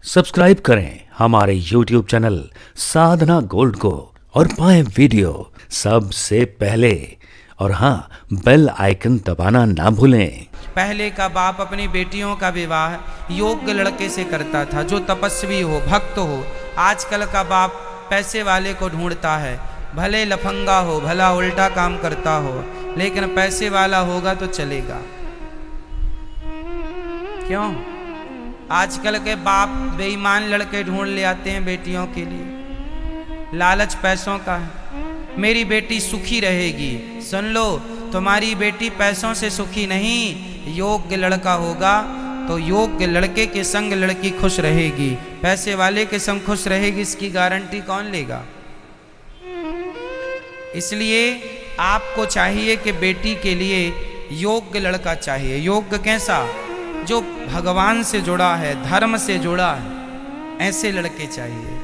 Subscribe करें हमारे YouTube channel साधना gold को और पाएं वीडियो सबसे पहले। और हाँ, बेल आइकन दबाना ना भूलें। पहले का बाप अपनी बेटियों का विवाह योग्य लड़के से करता था जो तपस्वी हो, भक्त हो। आजकल का बाप पैसे वाले को ढूंढता है, भले लफंगा हो, भला उल्टा काम करता हो, लेकिन पैसे वाला होगा तो चलेगा। क्यों? आजकल के बाप बेईमान लड़के ढूंढ ले आते हैं बेटियों के लिए। लालच पैसों का है। मेरी बेटी सुखी रहेगी। सुन लो, तुम्हारी बेटी पैसों से सुखी नहीं, योग्य लड़का होगा तो योग्य लड़के के संग लड़की खुश रहेगी। पैसे वाले के संग खुश रहेगी, इसकी गारंटी कौन लेगा? इसलिए आपको चाहिए कि बेटी के लिए योग्य लड़का चाहिए। योग्य कैसा? जो भगवान से जुड़ा है, धर्म से जुड़ा है, ऐसे लड़के चाहिए।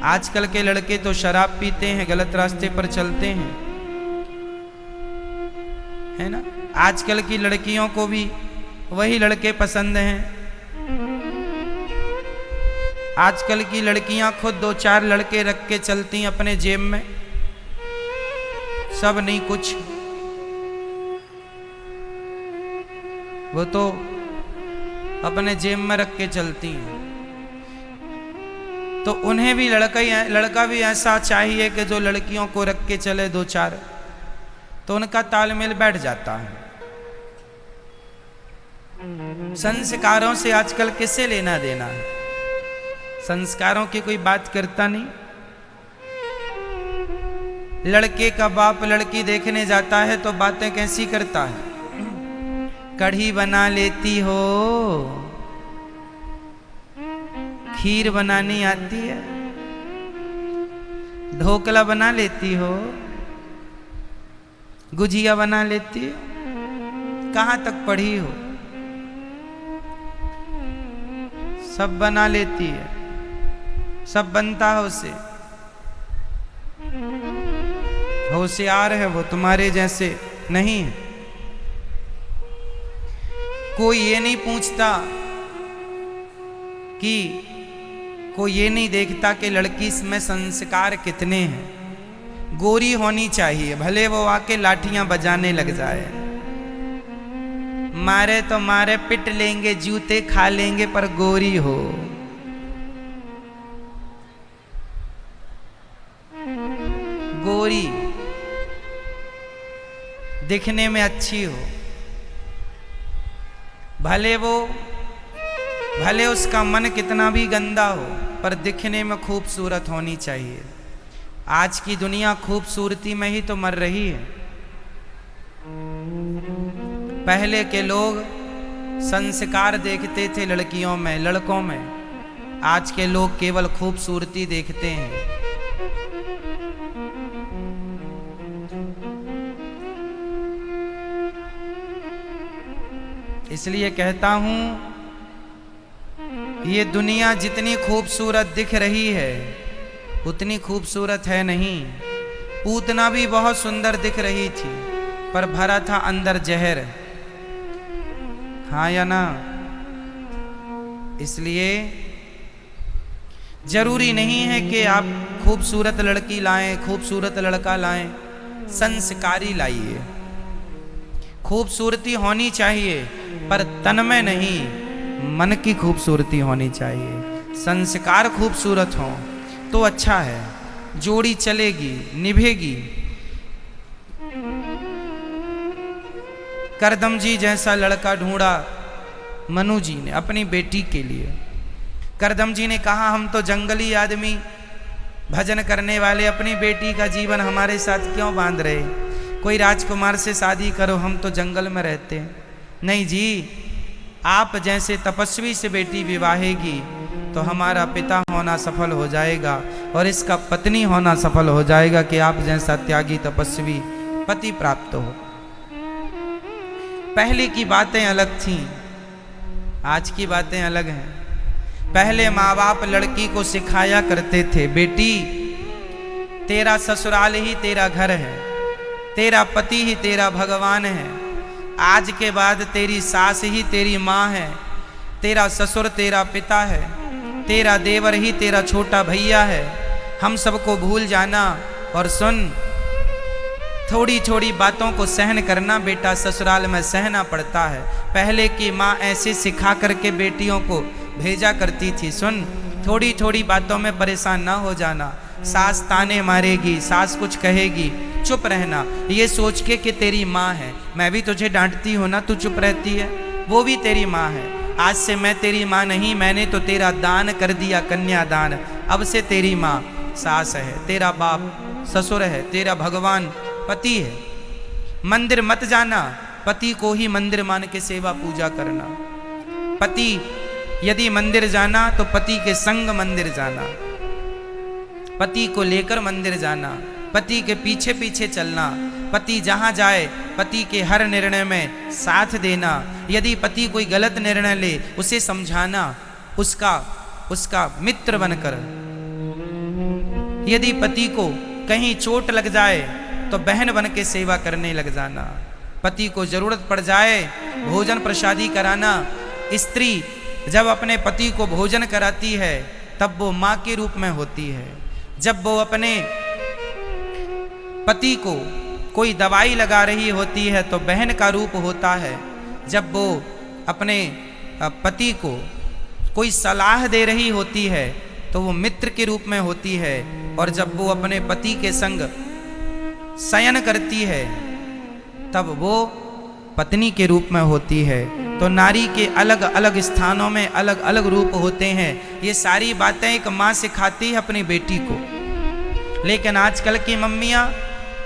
आजकल के लड़के तो शराब पीते हैं, गलत रास्ते पर चलते हैं, है ना। आजकल की लड़कियों को भी वही लड़के पसंद हैं। आजकल की लड़कियां खुद 2-4 लड़के रख के चलती हैं अपने जेब में, सब नहीं कुछ। वो तो अपने जेब में रख के चलती हैं। तो उन्हें भी लड़का भी ऐसा चाहिए कि जो लड़कियों को रख के चले 2-4, तो उनका तालमेल बैठ जाता है। संस्कारों से आजकल किसे लेना देना है? संस्कारों की कोई बात करता नहीं। लड़के का बाप लड़की देखने जाता है तो बातें कैसी करता है? कढ़ी बना लेती हो, खीर बनानी आती है, ढोकला बना लेती हो, गुजिया बना लेती हो, कहाँ तक पढ़ी हो? सब बना लेती है, सब बनता है उसे। होशियार है वो, तुम्हारे जैसे नहीं है। कोई ये नहीं पूछता कि कोई ये नहीं देखता कि लड़की में संस्कार कितने हैं। गोरी होनी चाहिए, भले वो आके लाठियां बजाने लग जाए, मारे तो मारे, पिट लेंगे, जूते खा लेंगे, पर गोरी हो। गोरी दिखने में अच्छी हो, भले उसका मन कितना भी गंदा हो, पर दिखने में खूबसूरत होनी चाहिए। आज की दुनिया खूबसूरती में ही तो मर रही है। पहले के लोग संस्कार देखते थे लड़कियों में, लड़कों में। आज के लोग केवल खूबसूरती देखते हैं। इसलिए कहता हूं, ये दुनिया जितनी खूबसूरत दिख रही है उतनी खूबसूरत है नहीं। पूतना भी बहुत सुंदर दिख रही थी, पर भरा था अंदर जहर। हाँ या ना? इसलिए जरूरी नहीं है कि आप खूबसूरत लड़की लाएं, खूबसूरत लड़का लाएं, संस्कारी लाइए। खूबसूरती होनी चाहिए, पर तन में नहीं, मन की खूबसूरती होनी चाहिए। संस्कार खूबसूरत हो तो अच्छा है, जोड़ी चलेगी, निभेगी। करदम जी जैसा लड़का ढूंढा मनु जी ने अपनी बेटी के लिए। करदम जी ने कहा, हम तो जंगली आदमी, भजन करने वाले, अपनी बेटी का जीवन हमारे साथ क्यों बांध रहे? कोई राजकुमार से शादी करो, हम तो जंगल में रहते हैं। नहीं जी, आप जैसे तपस्वी से बेटी विवाहेगी तो हमारा पिता होना सफल हो जाएगा और इसका पत्नी होना सफल हो जाएगा कि आप जैसा त्यागी तपस्वी पति प्राप्त हो। पहले की बातें अलग थीं, आज की बातें अलग हैं। पहले माँ बाप लड़की को सिखाया करते थे, बेटी तेरा ससुराल ही तेरा घर है, तेरा पति ही तेरा भगवान है। आज के बाद तेरी सास ही तेरी माँ है, तेरा ससुर तेरा पिता है। तेरा देवर ही तेरा छोटा भैया है, हम सबको भूल जाना। और सुन, थोड़ी थोड़ी बातों को सहन करना बेटा, ससुराल में सहना पड़ता है। पहले की माँ ऐसे सिखा करके बेटियों को भेजा करती थी। सुन, थोड़ी थोड़ी बातों में परेशान ना हो जाना। सास ताने मारेगी, सास कुछ कहेगी, चुप रहना, ये सोच के कि तेरी माँ है। मैं भी तुझे डांटती हूँ ना, तू चुप रहती है, वो भी तेरी माँ है। आज से मैं तेरी माँ नहीं, मैंने तो तेरा दान कर दिया, कन्यादान। अब से तेरी माँ सास है, तेरा बाप ससुर है, तेरा भगवान पति है। मंदिर मत जाना, पति को ही मंदिर मान के सेवा पूजा करना। पति यदि मंदिर जाना तो पति के संग मंदिर जाना, पति को लेकर मंदिर जाना, पति के पीछे पीछे चलना। पति जहाँ जाए पति के हर निर्णय में साथ देना। यदि पति कोई गलत निर्णय ले उसे समझाना, उसका मित्र बनकर। यदि पति को कहीं चोट लग जाए तो बहन बन के सेवा करने लग जाना। पति को जरूरत पड़ जाए भोजन प्रसादी कराना। स्त्री जब अपने पति को भोजन कराती है तब वो माँ के रूप में होती है। जब वो अपने पति को कोई दवाई लगा रही होती है तो बहन का रूप होता है। जब वो अपने पति को कोई सलाह दे रही होती है तो वो मित्र के रूप में होती है। और जब वो अपने पति के संग शयन करती है तब वो पत्नी के रूप में होती है। तो नारी के अलग अलग स्थानों में अलग अलग रूप होते हैं। ये सारी बातें एक माँ सिखाती है अपनी बेटी को। लेकिन आजकल की मम्मियाँ,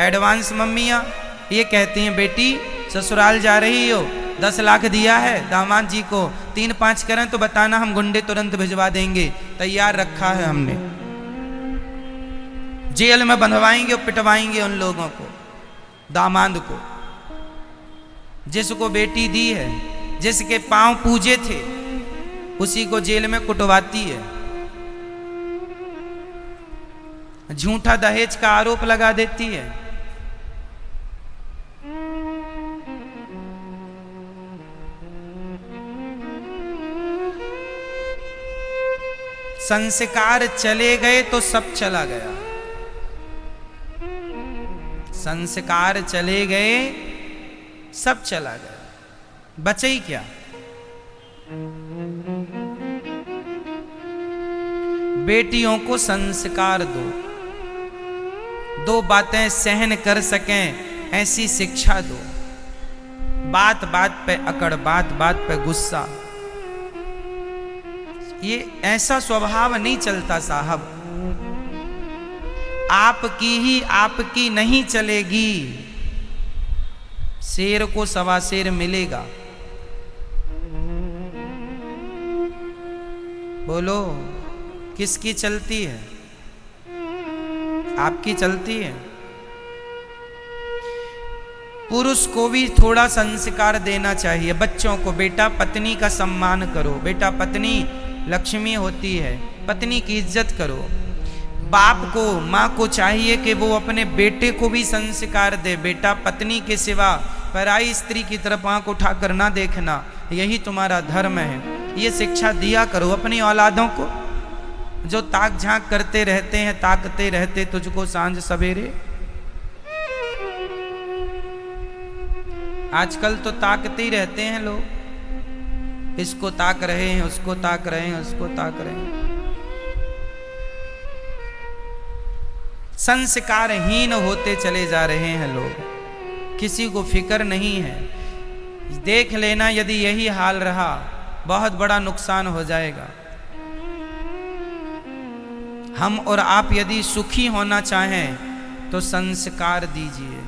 एडवांस मम्मियाँ, ये कहती हैं बेटी ससुराल जा रही हो, 10 लाख दिया है दामाद जी को, 3-5 करें तो बताना, हम गुंडे तुरंत भिजवा देंगे, तैयार रखा है हमने। जेल में बंधवाएंगे और पिटवाएंगे उन लोगों को, दामाद को। जिसको बेटी दी है, जिसके पांव पूजे थे, उसी को जेल में कुटवाती है। झूठा दहेज का आरोप लगा देती है। संस्कार चले गए तो सब चला गया। संस्कार चले गए सब चला गया, बचे ही क्या। बेटियों को संस्कार दो, 2 बातें सहन कर सकें ऐसी शिक्षा दो। बात बात पे अकड़, बात बात पे गुस्सा, ये ऐसा स्वभाव नहीं चलता साहब। आपकी ही आपकी नहीं चलेगी। शेर को सवा शेर मिलेगा। बोलो किसकी चलती है? आपकी चलती है। पुरुष को भी थोड़ा संस्कार देना चाहिए बच्चों को। बेटा पत्नी का सम्मान करो, बेटा पत्नी लक्ष्मी होती है, पत्नी की इज्जत करो। बाप को, माँ को चाहिए कि वो अपने बेटे को भी संस्कार दे। बेटा पत्नी के सिवा पराई स्त्री की तरफ आंख उठाकर ना देखना, यही तुम्हारा धर्म है। ये शिक्षा दिया करो अपनी औलादों को। जो ताक झांक करते रहते हैं, ताकते रहते तुझको सांझ सवेरे। आजकल तो ताकते ही रहते हैं लोग, इसको ताक रहे हैं, उसको ताक रहे हैं, उसको ताक रहे हैं। संस्कारहीन होते चले जा रहे हैं लोग, किसी को फिक्र नहीं है। देख लेना यदि यही हाल रहा बहुत बड़ा नुकसान हो जाएगा। हम और आप यदि सुखी होना चाहें तो संस्कार दीजिए।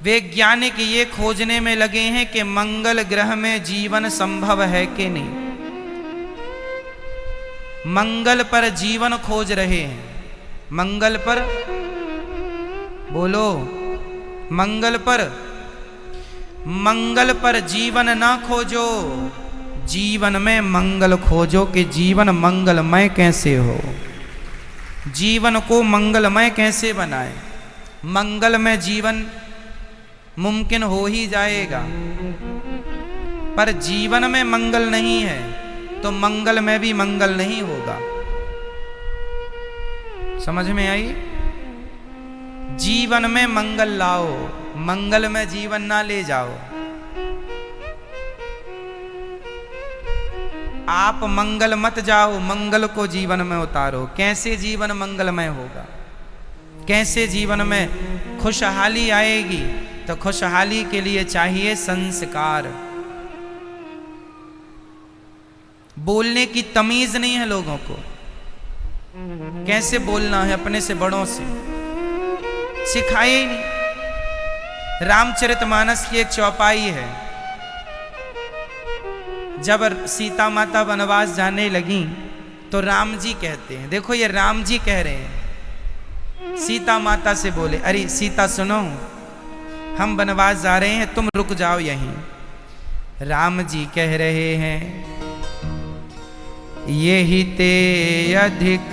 वैज्ञानिक ये खोजने में लगे हैं कि मंगल ग्रह में जीवन संभव है कि नहीं। मंगल पर जीवन खोज रहे हैं। मंगल पर, बोलो मंगल पर जीवन ना खोजो, जीवन में मंगल खोजो कि जीवन मंगलमय कैसे हो, जीवन को मंगलमय कैसे बनाए। मंगल में जीवन मुमकिन हो ही जाएगा, पर जीवन में मंगल नहीं है तो मंगल में भी मंगल नहीं होगा। समझ में आई? जीवन में मंगल लाओ, मंगल में जीवन ना ले जाओ। आप मंगल मत जाओ, मंगल को जीवन में उतारो। कैसे जीवन मंगलमय होगा? कैसे जीवन में खुशहाली आएगी? तो खुशहाली के लिए चाहिए संस्कार। बोलने की तमीज नहीं है लोगों को, कैसे बोलना है अपने से बड़ों से सिखाए ही नहीं। रामचरितमानस की एक चौपाई है, जब सीता माता वनवास जाने लगी तो राम जी कहते हैं, देखो ये राम जी कह रहे हैं, सीता माता से बोले, अरे सीता सुनो, हम वनवास जा रहे हैं, तुम रुक जाओ यहीं। राम जी कह रहे हैं, यही ते अधिक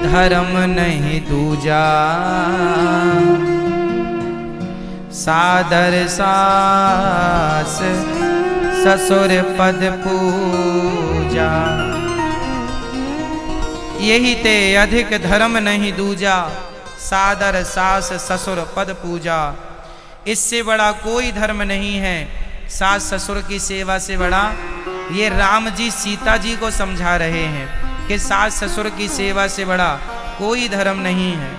धर्म नहीं दूजा, सादर सास ससुर पद पूजा। यही ते अधिक धर्म नहीं दूजा, सादर सास ससुर पद पूजा। इससे बड़ा कोई धर्म नहीं है सास ससुर की सेवा से बड़ा। ये राम जी सीता जी को समझा रहे हैं कि सास ससुर की सेवा से बड़ा कोई धर्म नहीं है।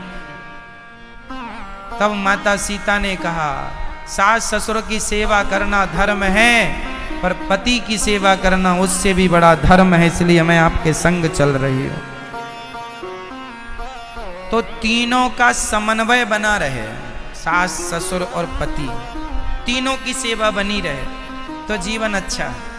तब माता सीता ने कहा, सास ससुर की सेवा करना धर्म है, पर पति की सेवा करना उससे भी बड़ा धर्म है, इसलिए मैं आपके संग चल रही हूं। तो तीनों का समन्वय बना रहे, सास ससुर और पति, तीनों की सेवा बनी रहे तो जीवन अच्छा है।